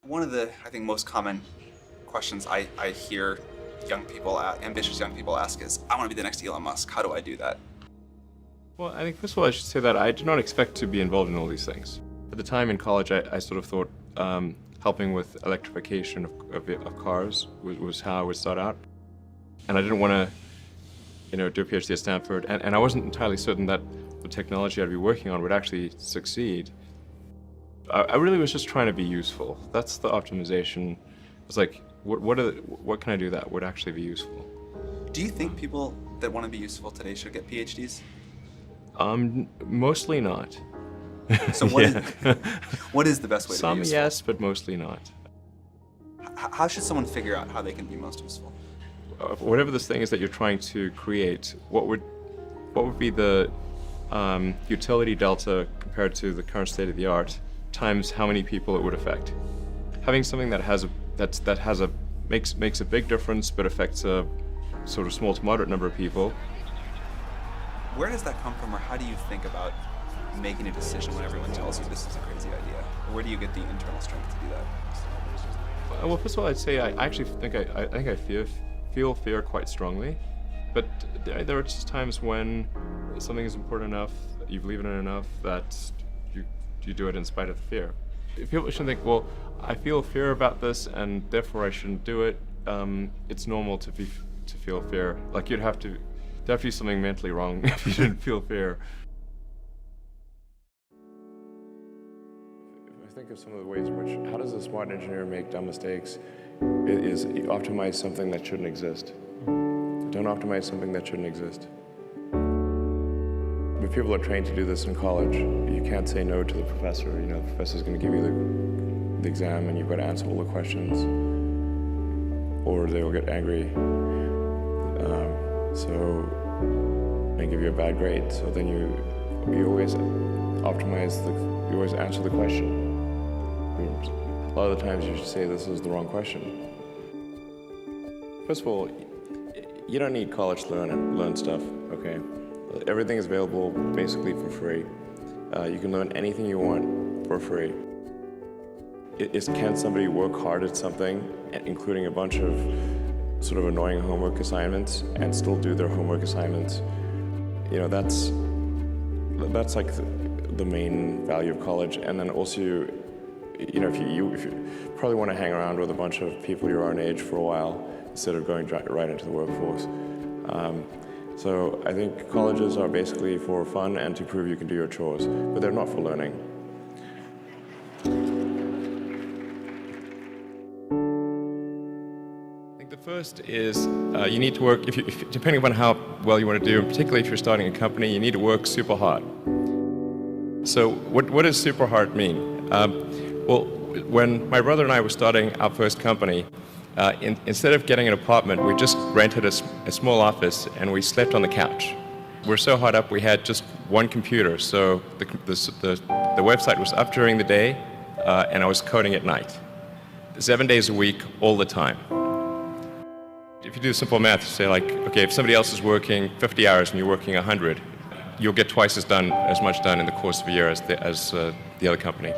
One of the, I think, most common questions I hear ambitious young people ask is, I want to be the next Elon Musk. How do I do that? Well, I think first of all I should say that I did not expect to be involved in all these things. At the time in college, I sort of thought helping with electrification of cars was how I would start out. And I didn't want to, do a PhD at Stanford. And I wasn't entirely certain that the technology I'd be working on would actually succeed. I really was just trying to be useful. That's the optimization. It's like, what can I do that would actually be useful? Do you think people that want to be useful today should get PhDs? Mostly not. So what is the best way to be useful? Some yes, but mostly not. How should someone figure out how they can be most useful? Whatever this thing is that you're trying to create, what would be the utility delta compared to the current state of the art times how many people it would affect? Having something that makes a big difference but affects a sort of small to moderate number of people. Where does that come from, or how do you think about making a decision when everyone tells you this is a crazy idea? Or where do you get the internal strength to do that? Well, first of all, I'd say I actually think I feel fear quite strongly, but there are just times when something is important enough, you believe in it enough that you do it in spite of the fear. People shouldn't think, well, I feel fear about this and therefore I shouldn't do it. It's normal to feel fear. Like there'd have to be something mentally wrong if you didn't feel fear. If I think of some of the ways in which, how does a smart engineer make dumb mistakes, is optimize something that shouldn't exist. Don't optimize something that shouldn't exist. If people are trained to do this in college, you can't say no to the professor. The professor's going to give you the exam and you've got to answer all the questions, or they will get angry. And give you a bad grade. So then you always optimize you always answer the question. A lot of the times you should say this is the wrong question. First of all, you don't need college to learn stuff, okay? Everything is available basically for free. You can learn anything you want for free. Can somebody work hard at something, including a bunch of sort of annoying homework assignments, and still do their homework assignments? That's like the main value of college. And then also, if you probably want to hang around with a bunch of people your own age for a while instead of going right into the workforce. So I think colleges are basically for fun and to prove you can do your chores, but they're not for learning. The first is you need to work, depending upon how well you want to do, and particularly if you're starting a company, you need to work super hard. So what does super hard mean? Well, when my brother and I were starting our first company, instead of getting an apartment, we just rented a small office and we slept on the couch. We were so hard up, we had just one computer, so the website was up during the day and I was coding at night. 7 days a week, all the time. If you do simple math, you say like, okay, if somebody else is working 50 hours and you're working 100, you'll get twice as much done in the course of a year as the other company.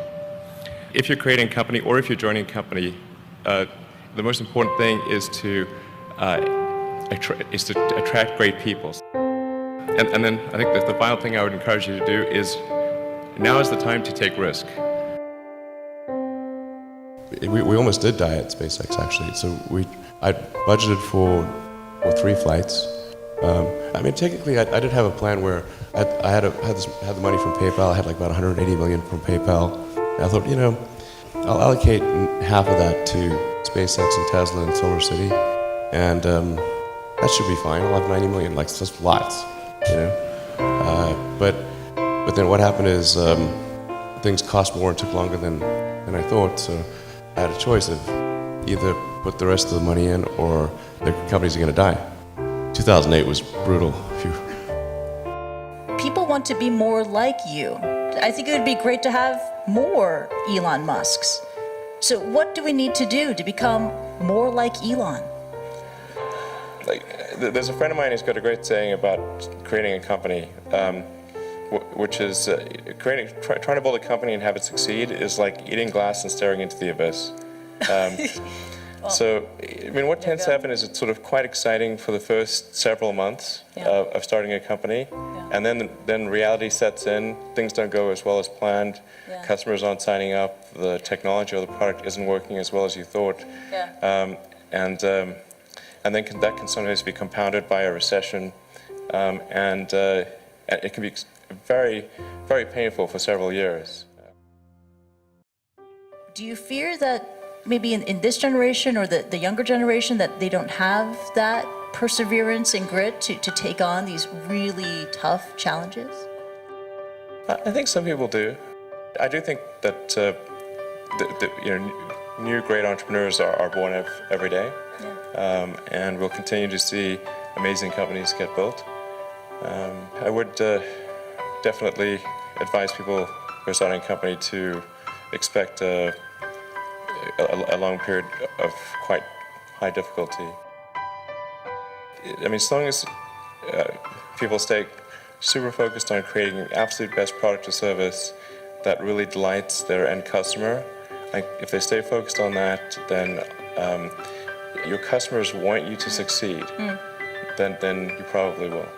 If you're creating a company or if you're joining a company, the most important thing is to attract great people. And then I think that the final thing I would encourage you to do is, now is the time to take risk. We almost did die at SpaceX, actually. So I budgeted for 3 flights. Technically, I did have a plan where I had the money from PayPal. I had like about 180 million from PayPal. And I thought, I'll allocate half of that to SpaceX and Tesla and Solar City, and that should be fine. I'll have 90 million, that's just lots, But then what happened is things cost more and took longer than I thought. So I had a choice of either put the rest of the money in or the companies are going to die. 2008 was brutal. Phew. People want to be more like you. I think it would be great to have more Elon Musks. So what do we need to do to become more like Elon? There's a friend of mine who's got a great saying about creating a company, which is trying to build a company and have it succeed is like eating glass and staring into the abyss. So, I mean, what tends to happen is it's sort of quite exciting for the first several months of starting a company, and then reality sets in. Things don't go as well as planned. Customers aren't signing up. The technology or the product isn't working as well as you thought. And then that can sometimes be compounded by a recession, and it can be very, very painful for several years. Do you fear that maybe in this generation or the younger generation that they don't have that perseverance and grit to take on these really tough challenges? I think some people do. I do think that new great entrepreneurs are born every day, and we'll continue to see amazing companies get built. I would definitely advise people who are starting a company to expect a long period of quite high difficulty. I mean, as long as people stay super focused on creating an absolute best product or service that really delights their end customer, if they stay focused on that, then your customers want you to succeed, then you probably will.